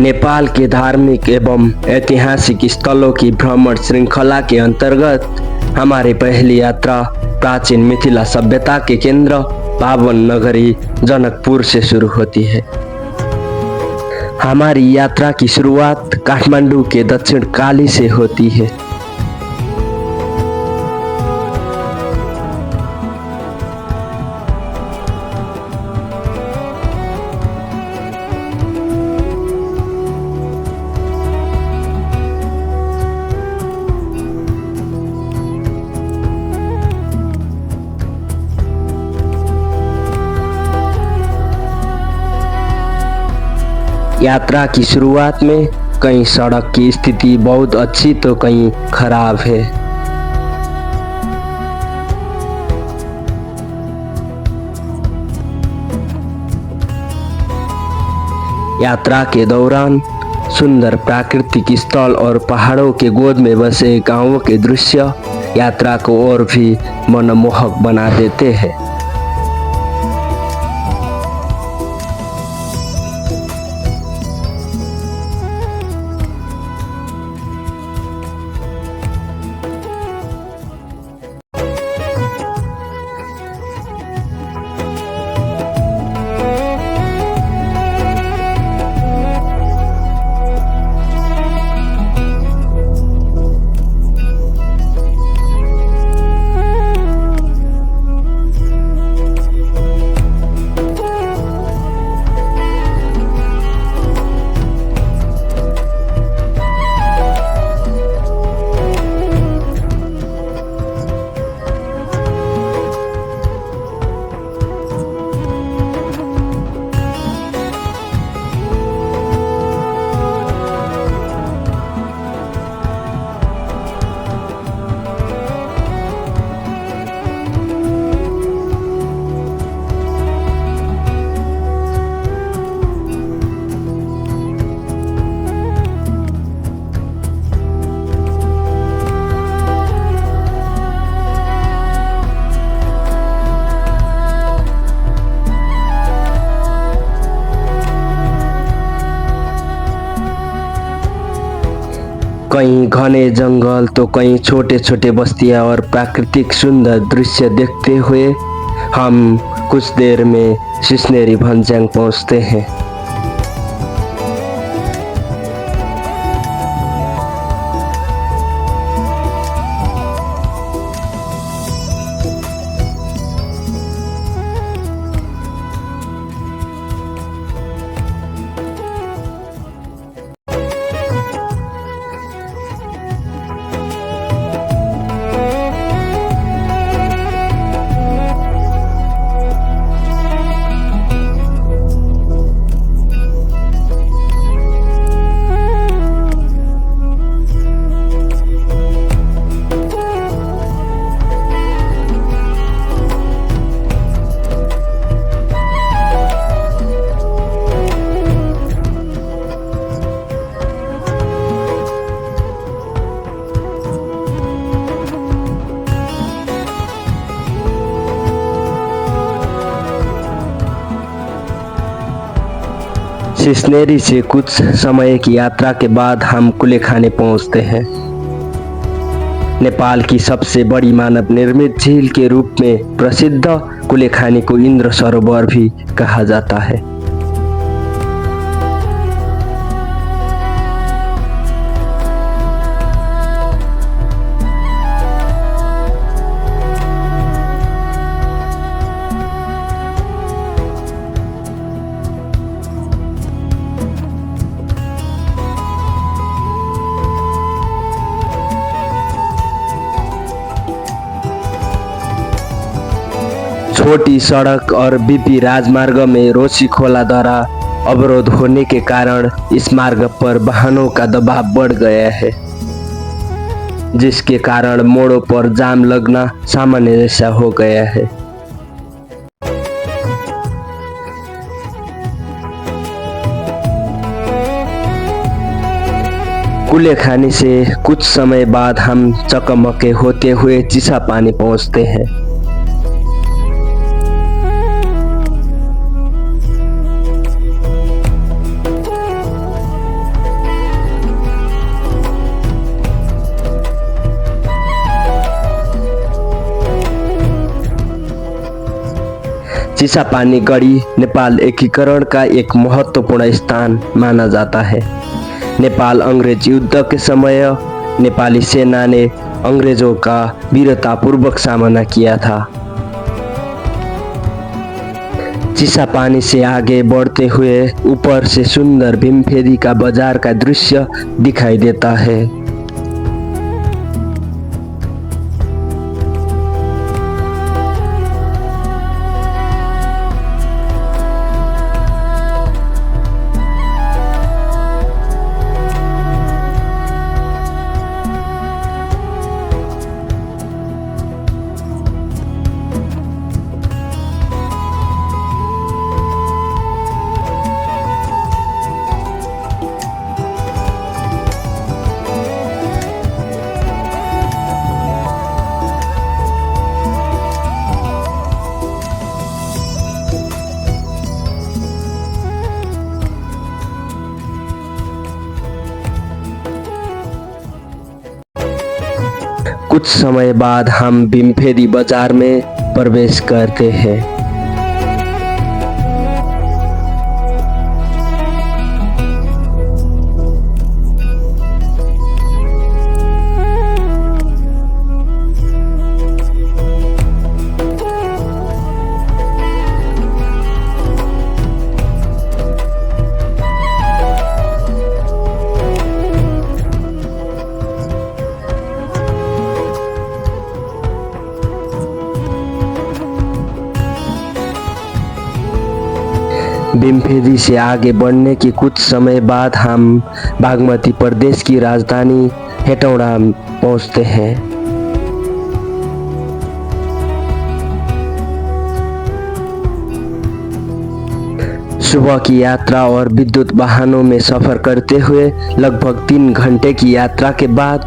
नेपाल के धार्मिक एवं ऐतिहासिक स्थलों की भ्रमण श्रृंखला के अंतर्गत हमारी पहली यात्रा प्राचीन मिथिला सभ्यता के केंद्र पावन नगरी जनकपुर से शुरू होती है। हमारी यात्रा की शुरुआत काठमांडू के दक्षिण काली से होती है। यात्रा की शुरुआत में कहीं सड़क की स्थिति बहुत अच्छी तो कहीं खराब है। यात्रा के दौरान सुंदर प्राकृतिक स्थल और पहाड़ों के गोद में बसे गांवों के दृश्य यात्रा को और भी मनमोहक बना देते हैं। कहीं घने जंगल तो कहीं छोटे छोटे बस्तियां और प्राकृतिक सुंदर दृश्य देखते हुए हम कुछ देर में सिसनेरी भंजाङ पहुंचते हैं। सिसनेरी से कुछ समय की यात्रा के बाद हम कुलेखानी पहुंचते हैं। नेपाल की सबसे बड़ी मानव निर्मित झील के रूप में प्रसिद्ध कुलेखानी को इंद्र सरोवर भी कहा जाता है। छोटी सड़क और बीपी राजमार्ग में रोशी खोला द्वारा अवरोध होने के कारण इस मार्ग पर वाहनों का दबाव बढ़ गया है, जिसके कारण मोड़ों पर जाम लगना सामान्य जैसा हो गया है। कुलेखानी से कुछ समय बाद हम चकमके होते हुए चिसापानी पहुंचते हैं। चिसापानी गढी नेपाल एकीकरण का एक महत्वपूर्ण स्थान माना जाता है। नेपाल अंग्रेज युद्ध के समय नेपाली सेना ने अंग्रेजों का वीरतापूर्वक सामना किया था। चिसापानी से आगे बढ़ते हुए ऊपर से सुंदर भीमफेदी का बाजार का दृश्य दिखाई देता है। कुछ समय बाद हम भीमफेदी बाजार में प्रवेश करते हैं। भीमफेदी से आगे बढ़ने के कुछ समय बाद हम बागमती प्रदेश की राजधानी हेटौडा पहुंचते हैं। सुबह की यात्रा और विद्युत वाहनों में सफर करते हुए लगभग 3 घंटे की यात्रा के बाद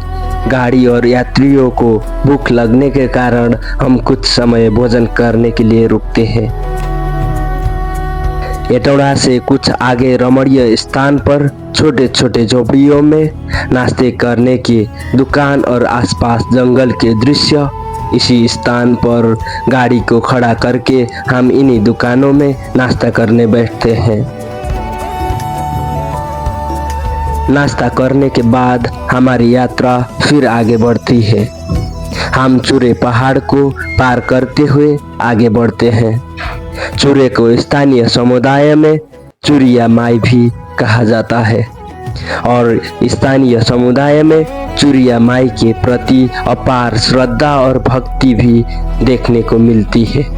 गाड़ी और यात्रियों को भूख लगने के कारण हम कुछ समय भोजन करने के लिए रुकते हैं। हेटौडा से कुछ आगे रमणीय स्थान पर छोटे छोटे झोपड़ियों में नाश्ते करने की दुकान और आसपास जंगल के दृश्य। इसी स्थान पर गाड़ी को खड़ा करके हम इन्हीं दुकानों में नाश्ता करने बैठते हैं। नाश्ता करने के बाद हमारी यात्रा फिर आगे बढ़ती है। हम चूरे पहाड़ को पार करते हुए आगे बढ़ते हैं। चूरे को स्थानीय समुदाय में चूरिया माई भी कहा जाता है और स्थानीय समुदाय में चूरिया माई के प्रति अपार श्रद्धा और भक्ति भी देखने को मिलती है।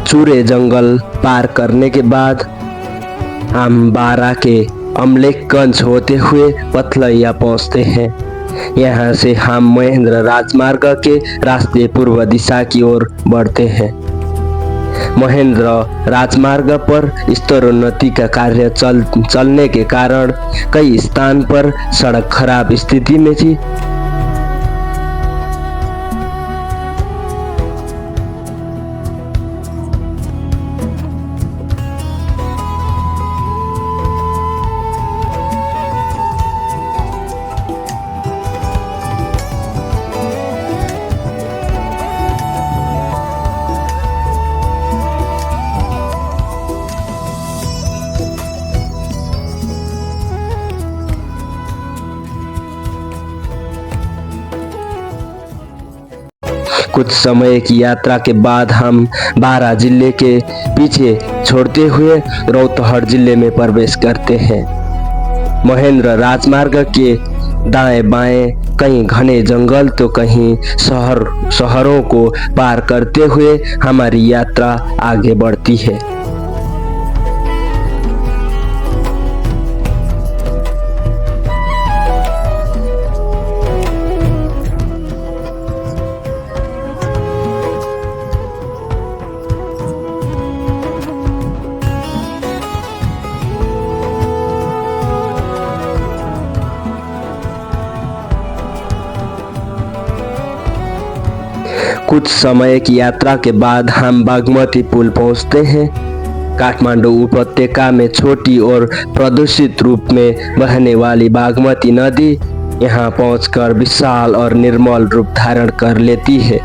चूरे जंगल पार करने के बाद हम बारा के अमलेखगंज होते हुए पथलैया पहुंचते हैं। यहाँ से हम महेंद्र राजमार्ग के रास्ते पूर्व दिशा की ओर बढ़ते हैं। महेंद्र राजमार्ग पर स्तरोन्नति का कार्य चलने के कारण कई स्थान पर सड़क खराब स्थिति में थी। कुछ समय की यात्रा के बाद हम बारा जिले के पीछे छोड़ते हुए रौतहट जिले में प्रवेश करते हैं। महेंद्र राजमार्ग के दाएं बाएं कहीं घने जंगल तो कहीं शहरों को पार करते हुए हमारी यात्रा आगे बढ़ती है। कुछ समय की यात्रा के बाद हम बागमती पुल पहुंचते हैं। काठमांडू उपत्यका में छोटी और प्रदूषित रूप में बहने वाली बागमती नदी यहाँ पहुंचकर विशाल और निर्मल रूप धारण कर लेती है।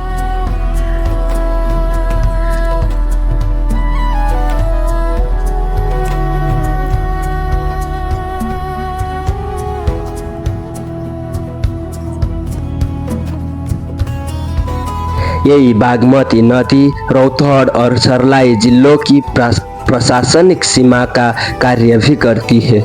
यही बागमती नदी रौतहट और सर्लाही जिलों की प्रशासनिक सीमा का कार्य भी करती है।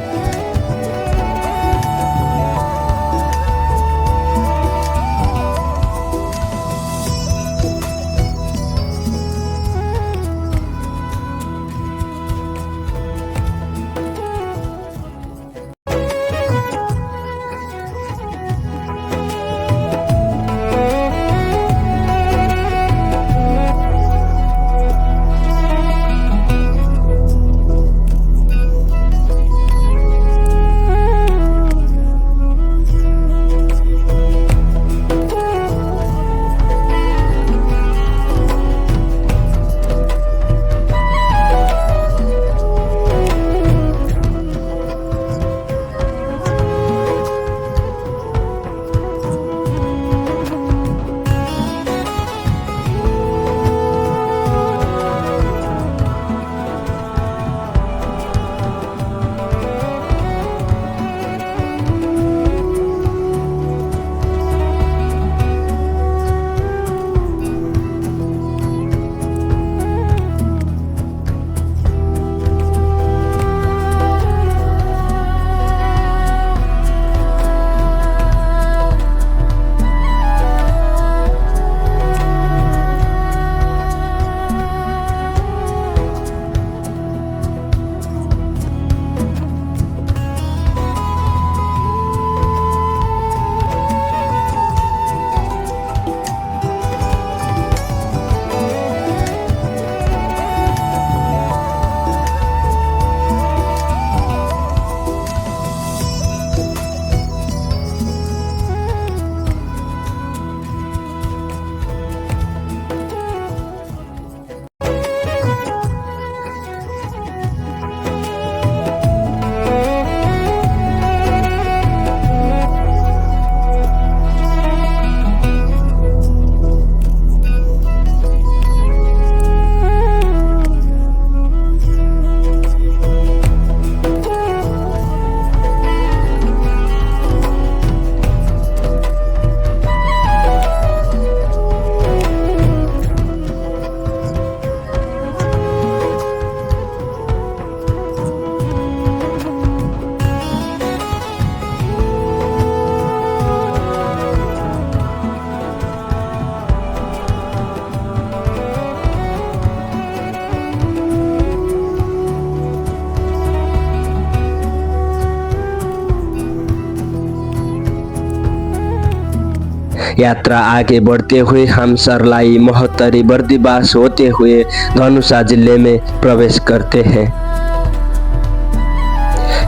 यात्रा आगे बढ़ते हुए हम सर्लाही, महोत्तरी, बर्दिवास होते हुए धनुषा जिले में प्रवेश करते हैं।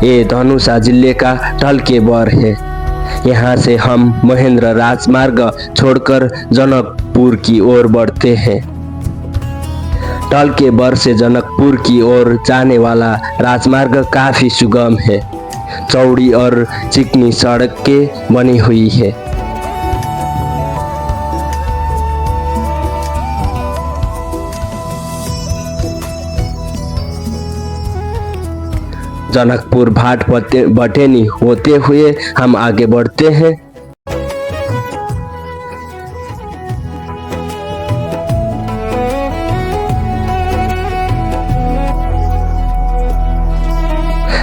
ये धनुषा जिले का ढलके बर है। यहाँ से हम महेंद्र राजमार्ग छोड़कर जनकपुर की ओर बढ़ते हैं। ढलके बर से जनकपुर की ओर जाने वाला राजमार्ग काफी सुगम है। चौड़ी और चिकनी सड़कें बनी हुई है। जनकपुर भाट बटेनी होते हुए हम आगे बढ़ते हैं।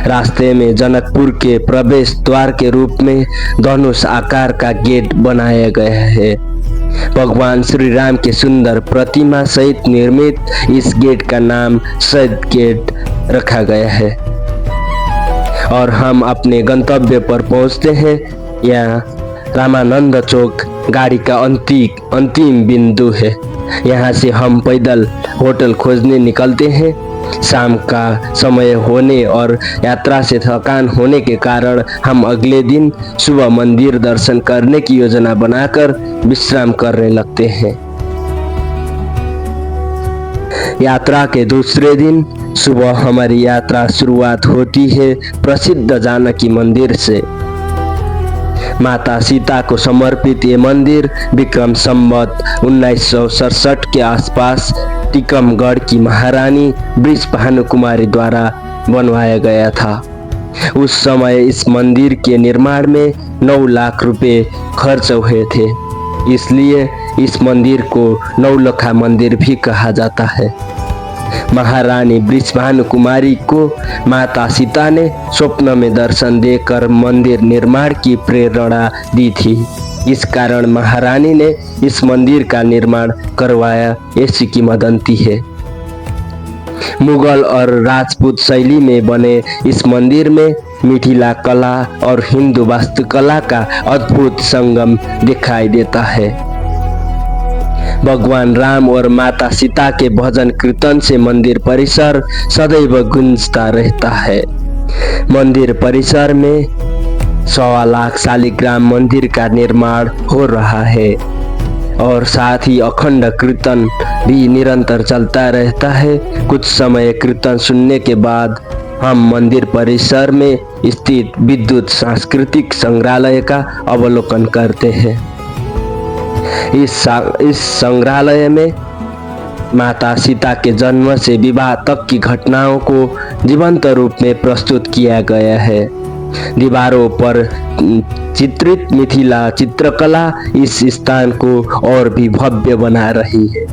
रास्ते में जनकपुर के प्रवेश द्वार के रूप में धनुष आकार का गेट बनाया गया है। भगवान श्री राम के सुंदर प्रतिमा सहित निर्मित इस गेट का नाम शहीद गेट रखा गया है। और हम अपने गंतव्य पर पहुंचते हैं। यहाँ रामानंद चौक गाड़ी का अंतिम बिंदु है। यहाँ से हम पैदल होटल खोजने निकलते हैं। शाम का समय होने और यात्रा से थकान होने के कारण हम अगले दिन सुबह मंदिर दर्शन करने की योजना बनाकर विश्राम करने लगते हैं। यात्रा के दूसरे दिन सुबह हमारी यात्रा शुरुआत होती है प्रसिद्ध जानकी मंदिर से। माता सीता को समर्पित ये मंदिर विक्रम संवत 1967 के आसपास टीकमगढ़ की महारानी बृषभानु कुमारी द्वारा बनवाया गया था। उस समय इस मंदिर के निर्माण में 9 लाख रुपए खर्च हुए थे, इसलिए इस मंदिर को नौलखा मंदिर भी कहा जाता है। महारानी बृषभानु कुमारी को माता सीता ने स्वप्न में दर्शन देकर मंदिर निर्माण की प्रेरणा दी थी। इस कारण महारानी ने इस मंदिर का निर्माण करवाया, ऐसी किंवदंती है। मुगल और राजपूत शैली में बने इस मंदिर में मिथिला कला और हिंदू वास्तुकला का अद्भुत संगम दिखाई देता है। भगवान राम और माता सीता के भजन कीर्तन से मंदिर परिसर सदैव गूंजता रहता है। मंदिर परिसर में 1.25 लाख शालिग्राम मंदिर का निर्माण हो रहा है और साथ ही अखंड कीर्तन भी निरंतर चलता रहता है। कुछ समय कीर्तन सुनने के बाद हम मंदिर परिसर में स्थित विद्युत सांस्कृतिक संग्रहालय का अवलोकन करते हैं। इस संग्रहालय में माता सीता के जन्म से विवाह तक की घटनाओं को जीवंत रूप में प्रस्तुत किया गया है। दीवारों पर चित्रित मिथिला चित्रकला इस स्थान को और भी भव्य बना रही है।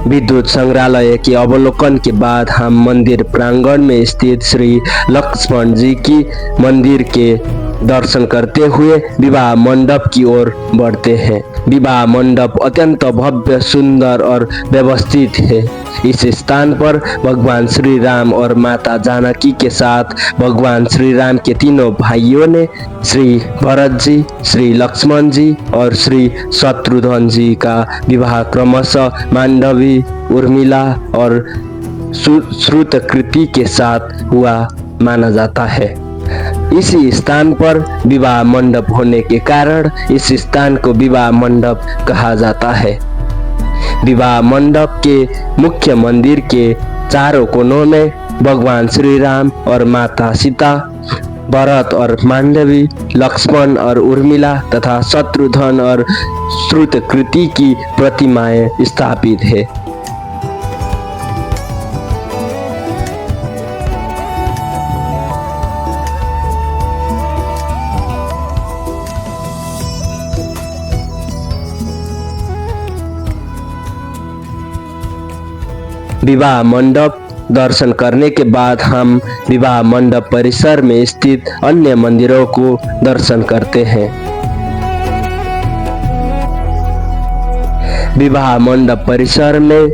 विद्युत संग्रहालय के अवलोकन के बाद हम मंदिर प्रांगण में स्थित श्री लक्ष्मण जी की मंदिर के दर्शन करते हुए विवाह मंडप की ओर बढ़ते हैं। विवाह मंडप अत्यंत भव्य, सुंदर और व्यवस्थित है। इस स्थान पर भगवान श्री राम और माता जानकी के साथ भगवान श्री राम के तीनों भाइयों ने श्री भरत जी, श्री लक्ष्मण जी और श्री शत्रुघ्न जी का विवाह क्रमशः मांडवी, उर्मिला और श्रुतकृति के साथ हुआ माना जाता है। इसी स्थान पर विवाह मंडप होने के कारण इस स्थान को विवाह मंडप कहा जाता है। विवाह मंडप के मुख्य मंदिर के चारों कोनों में भगवान श्री राम और माता सीता, भरत और मांडवी, लक्ष्मण और उर्मिला तथा शत्रुघ्न और श्रुतकृति की प्रतिमाएं स्थापित है। विवाह मंडप दर्शन करने के बाद हम विवाह मंडप परिसर में स्थित अन्य मंदिरों को दर्शन करते हैं। विवाह मंडप परिसर में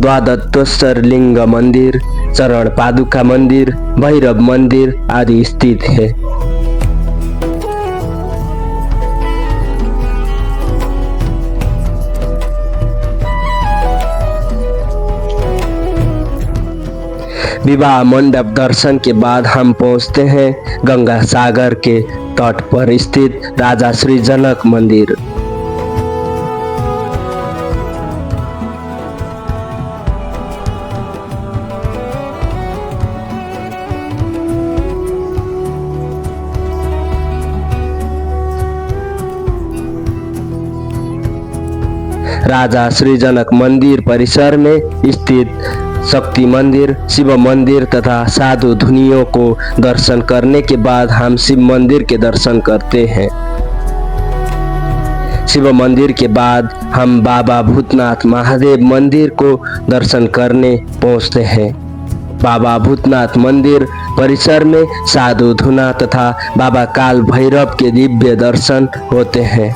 द्वादशोत्तर लिंग मंदिर, चरण पादुका मंदिर, भैरव मंदिर आदि स्थित है। विवाह मंडप दर्शन के बाद हम पहुंचते हैं गंगा सागर के तट पर स्थित राजा श्री जनक मंदिर। राजा श्री जनक मंदिर परिसर में स्थित शक्ति मंदिर, शिव मंदिर तथा साधु धुनियों को दर्शन करने के बाद हम शिव मंदिर के दर्शन करते हैं। शिव मंदिर के बाद हम बाबा भूतनाथ महादेव मंदिर को दर्शन करने पहुंचते हैं। बाबा भूतनाथ मंदिर परिसर में साधु धुना तथा बाबा काल भैरव के दिव्य दर्शन होते हैं।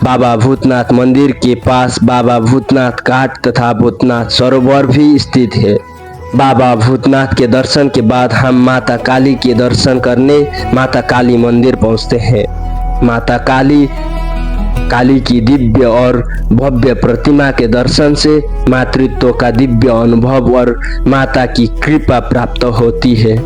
बाबा भूतनाथ मंदिर के पास बाबा भूतनाथ घाट तथा भूतनाथ सरोवर भी स्थित है। बाबा भूतनाथ के दर्शन के बाद हम माता काली के दर्शन करने माता काली मंदिर पहुंचते हैं। माता काली की दिव्य और भव्य प्रतिमा के दर्शन से मातृत्व का दिव्य अनुभव और माता की कृपा प्राप्त होती है।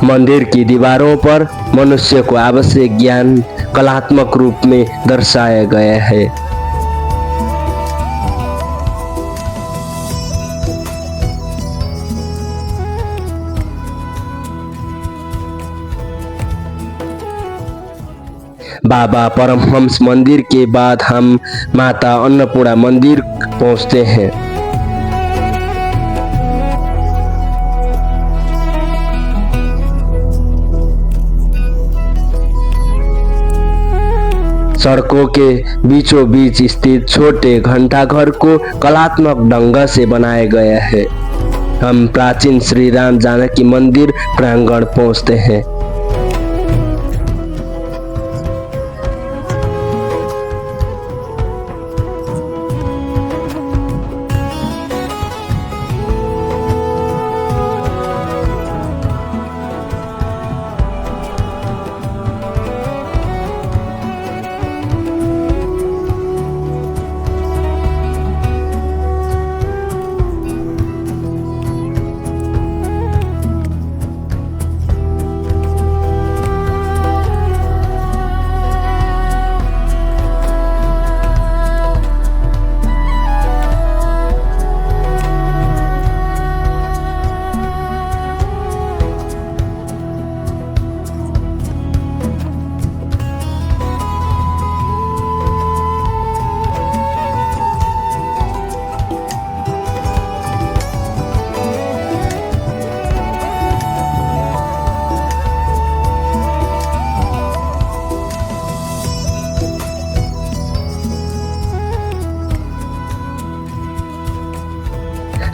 मंदिर की दीवारों पर मनुष्य को आवश्यक ज्ञान कलात्मक रूप में दर्शाया गया है। बाबा परमहंस मंदिर के बाद हम माता अन्नपूर्णा मंदिर पहुंचते हैं। सड़कों के बीचों बीच स्थित छोटे घंटाघर को कलात्मक ढंग से बनाया गया है। हम प्राचीन श्री राम जानकी मंदिर प्रांगण पहुंचते हैं।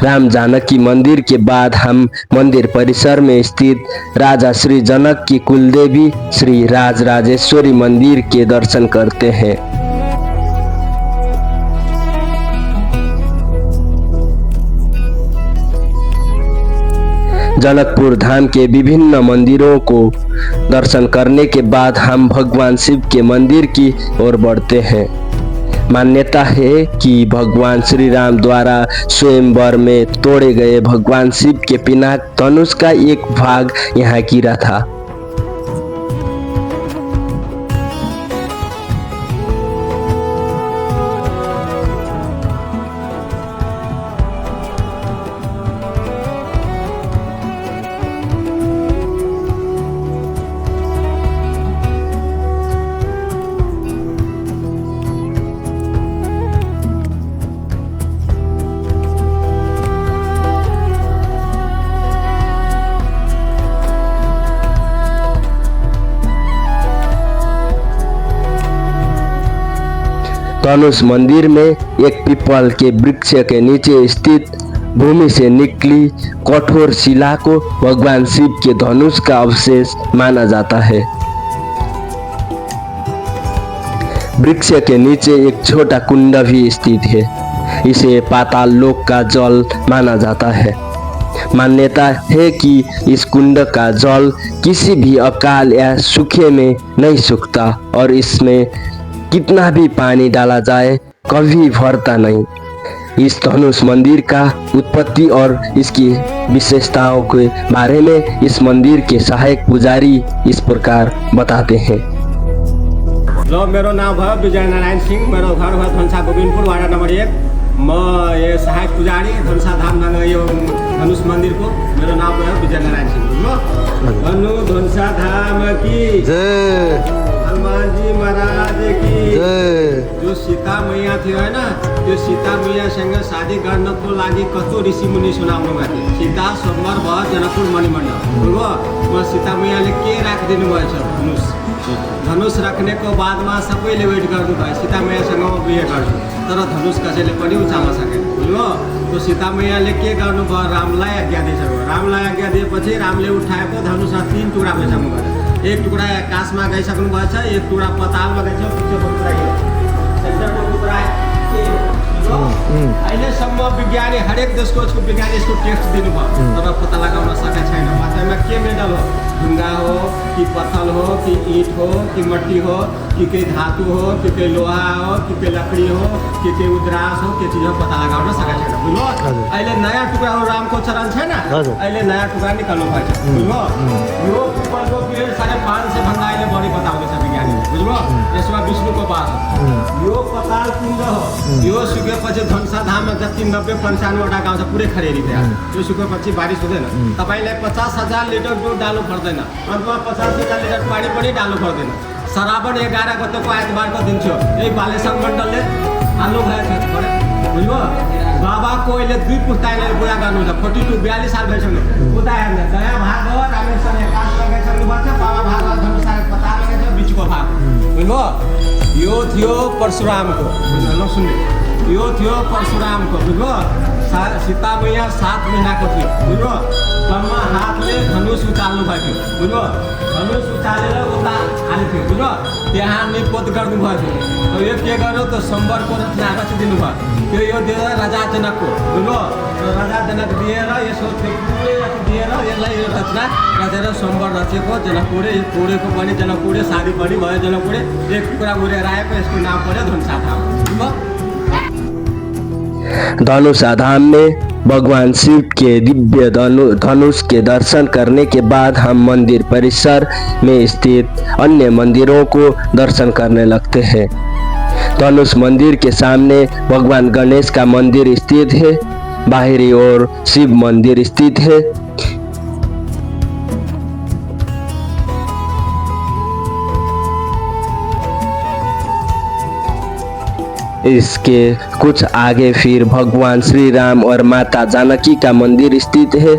राम जानकी मंदिर के बाद हम मंदिर परिसर में स्थित राजा श्री जनक की कुलदेवी श्री राजराजेश्वरी मंदिर के दर्शन करते हैं। जनकपुर धाम के विभिन्न मंदिरों को दर्शन करने के बाद हम भगवान शिव के मंदिर की ओर बढ़ते हैं। मान्यता है कि भगवान श्री राम द्वारा स्वयंवर में तोड़े गए भगवान शिव के पिनाक धनुष का एक भाग यहाँ गिरा था। धनुष मंदिर में एक पीपल के वृक्ष के नीचे स्थित भूमि से निकली कठोर शिला को भगवान शिव के धनुष का अवशेष माना जाता है। वृक्ष के नीचे एक छोटा कुंड भी स्थित है। इसे पाताल लोक का जल माना जाता है। मान्यता है कि इस कुंड का जल किसी भी अकाल या सूखे में नहीं सूखता और इसमें कितना भी पानी डाला जाए कभी भरता नहीं। इस धनुष मंदिर का उत्पत्ति और इसकी विशेषताओं के बारे में इस मंदिर के सहायक पुजारी इस प्रकार बताते हैं। मेरो नाम भयो विजय नारायण सिंह, मेरो घर भयो धनुषा गोविंदपुर वार्ड नंबर 1। म ये सहायक पुजारी धनुषा धाम यो धनुष मंदिर को। मेरो नाम भयो विजय नारायण सिंह। भन्नु धनुषा धाम की जय, हनुमान जी महाराज की जय। जो सीता मैया थियो हैन, त्यो सीता मैयासँग शादी गर्नको लागि कस्तो ऋषि मुनि सुनाउनु भएको थियो। सीता स्वयंवर भयो जनकपुर मणिमण्डल हो। म सीता मैयाले के राखिदिनु भएछ धनुष राख्ने को बादमा सबैले वेट गर्नु भयो सीता मैयासँग म बिहे गर्छु, तर धनुष कसैले पनि उचाल्न सकेन। बुझ्यो? त्यो सीता मैयाले के गर्नु भयो, रामलाई आज्ञा दिएछ। रामलाई आज्ञा दिएपछि रामले उठाएको धनुष 3 टुक्रा भइसक्नु भयो। एक टुक्रा आकाशमा गइसक्नु भएछ, एक टुक्रा पतालमा गइछ, पिछेको टुक्रा यो सेन्टरको टुक्रा अहिलेसम्म विज्ञानी हरेक देशको विज्ञानी यसको टेस्ट दिनुभयो तर पत्ता लगाउन सकेको छैन। माथिमा के मेडल हो, ढुङ्गा हो कि पत्थर हो कि ईंट हो कि मट्टी हो कि धातु हो कि लोहा हो कि लकड़ी हो कि उद्रास हो के चीज हो पत्ता लगाउन सकेको छैन। बुझ्यो? अहिले नयाँ टुक्रा हो, रामको चरण छैन, अहिले नयाँ टुक्रा निकाल्नु भएछ। बुझ्यो? यो पिपलको पेड 550 भन्दा अहिले बढी बताउँदैछ विज्ञानीले। बुझ्यो? यसमा विष्णुको वास हो। यो पताल कुण्ड हो। यो सुकेपछि धनुषा धाममा जति 90-95वटा गाउँ छ पुरै खरेरी भयो। यो सुकेपछि बारिस हुँदैन। तपाईलाई 50,000 लिटर दुध डाल्नु पर्दैन, अथवा 50,000 लिटर पानी पनि डाल्नु पर्दैन। श्रावण 11 गतेको आइतबारको दिन थियो, यही बालेश्वर मण्डलले हाल्नु भएको छ। बुझ्यो? बाबा को अहिले 2 पुस्ताले बुढा गर्नुहुन्छ, 42 साल भइसक्यो। उता हेर्ने दया भाग हो, रामेश्वर एकाश लगाइसक्नु भएको छ, बाबा भाग धनुषा पता लगाइछ, बिचको भाग। बुझ्यो? यो थियो परशुरामको। बुझ्नु? सुन्ने यो थियो परशुरामको। बुझ्यो? सीता मैया 7 महीनाको थियो। बुझ्यो? ब्रह्मा हातले धनुष उचाल्नु भएको थियो। बुझ्यो? धनुष उचालेर उता हाल्थ्यो। बुझ्यो? त्यहाँ निपोत गर्नुभएको थियो। यो के गर्यो त सम्बरको रचना रचिदिनु भयो। त्यो यो दिएर राजा जनकको। बुझ्यो? राजा जनक दिएर यसो दिएर यसलाई यो रचना रचेर सम्बर रचेको जनकपुरे, पुरेको पनि जनकपुरे, शादी पनि भयो जनकपुरे। एक टुक्रा उडेर आएको, यसको नाम पर्यो धनुषा धाम। धनुषा धाम में भगवान शिव के दिव्य धनुष के दर्शन करने के बाद हम मंदिर परिसर में स्थित अन्य मंदिरों को दर्शन करने लगते हैं। धनुष मंदिर के सामने भगवान गणेश का मंदिर स्थित है, बाहरी ओर शिव मंदिर स्थित है। इसके कुछ आगे फिर भगवान श्री राम और माता जानकी का मंदिर स्थित है।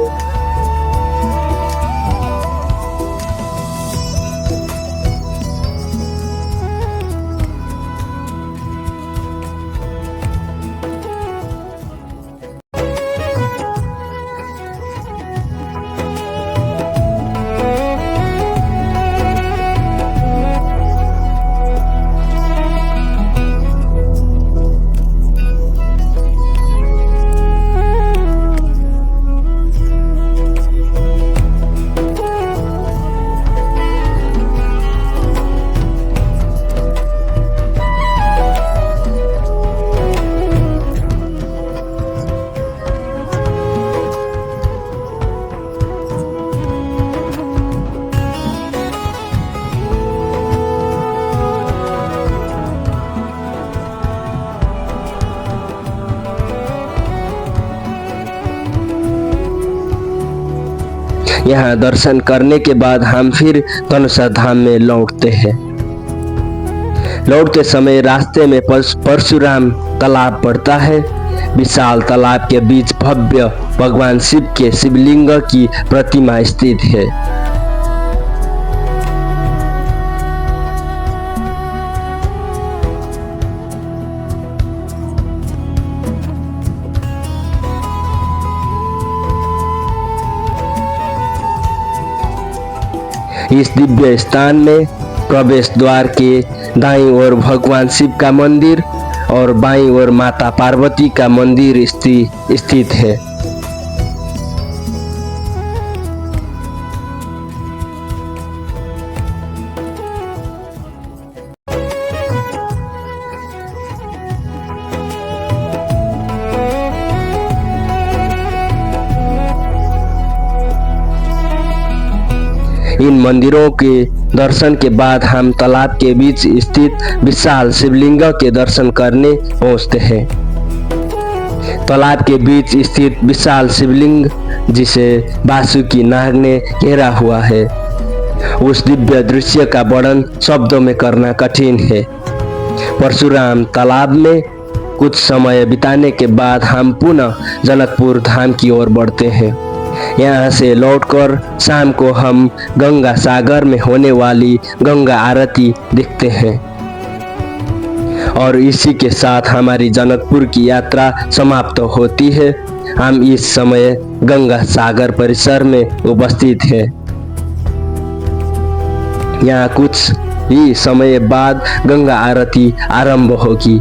यहाँ दर्शन करने के बाद हम फिर धनुषा धाम में लौटते हैं। लौटते समय रास्ते में परशुराम तालाब पड़ता है। विशाल तालाब के बीच भव्य भगवान शिव के शिवलिंग की प्रतिमा स्थित है। इस दिव्य स्थान में प्रवेश द्वार के दाईं ओर भगवान शिव का मंदिर और बाईं ओर माता पार्वती का मंदिर स्थित है। इन मंदिरों के दर्शन के बाद हम तालाब के बीच स्थित विशाल शिवलिंग के दर्शन करने पहुंचते हैं। तालाब के बीच स्थित विशाल शिवलिंग जिसे वासुकी नाग ने घेरा हुआ है, उस दिव्य दृश्य का वर्णन शब्दों में करना कठिन है। परशुराम तालाब में कुछ समय बिताने के बाद हम पुनः जनकपुर धाम की ओर बढ़ते हैं। यहाँ से लौटकर शाम को हम गंगा सागर में होने वाली गंगा आरती देखते हैं और इसी के साथ हमारी जनकपुर की यात्रा समाप्त होती है। हम इस समय गंगा सागर परिसर में उपस्थित हैं। यहाँ कुछ ही समय बाद गंगा आरती आरंभ होगी।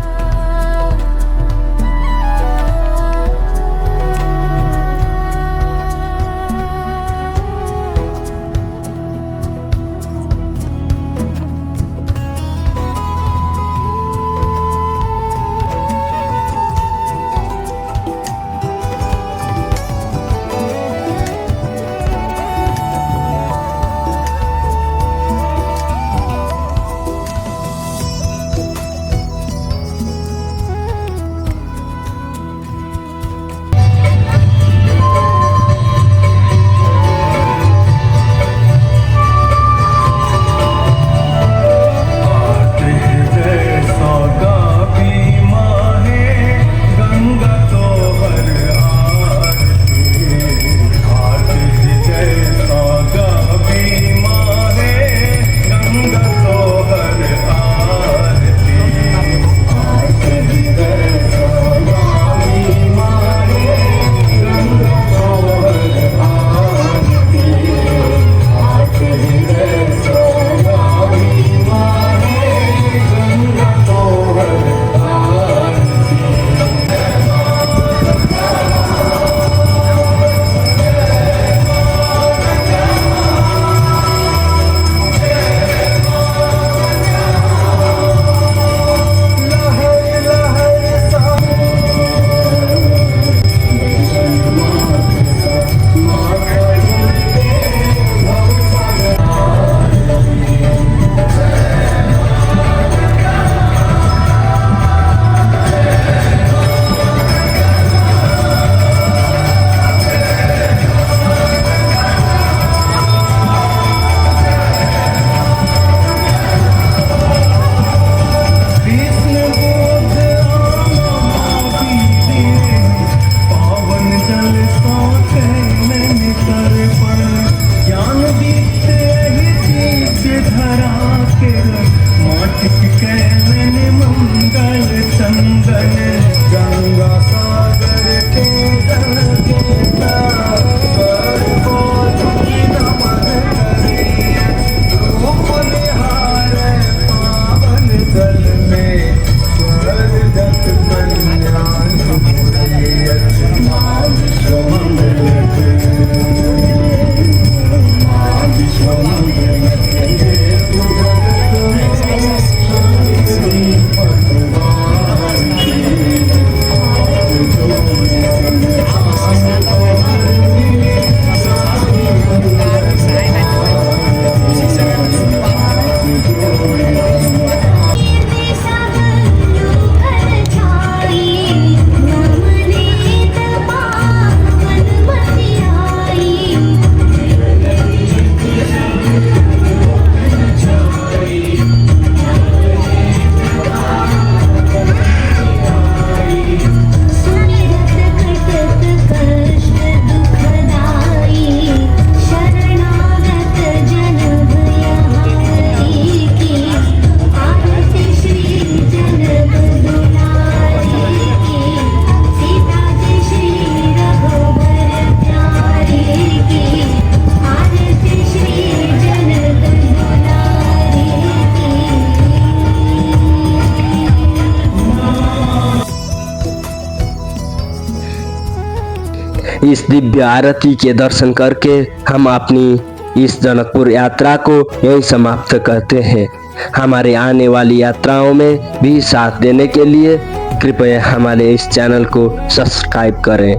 इस दिव्य आरती के दर्शन करके हम अपनी इस जनकपुर यात्रा को यहीं समाप्त करते हैं। हमारे आने वाली यात्राओं में भी साथ देने के लिए कृपया हमारे इस चैनल को सब्सक्राइब करें।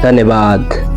धन्यवाद।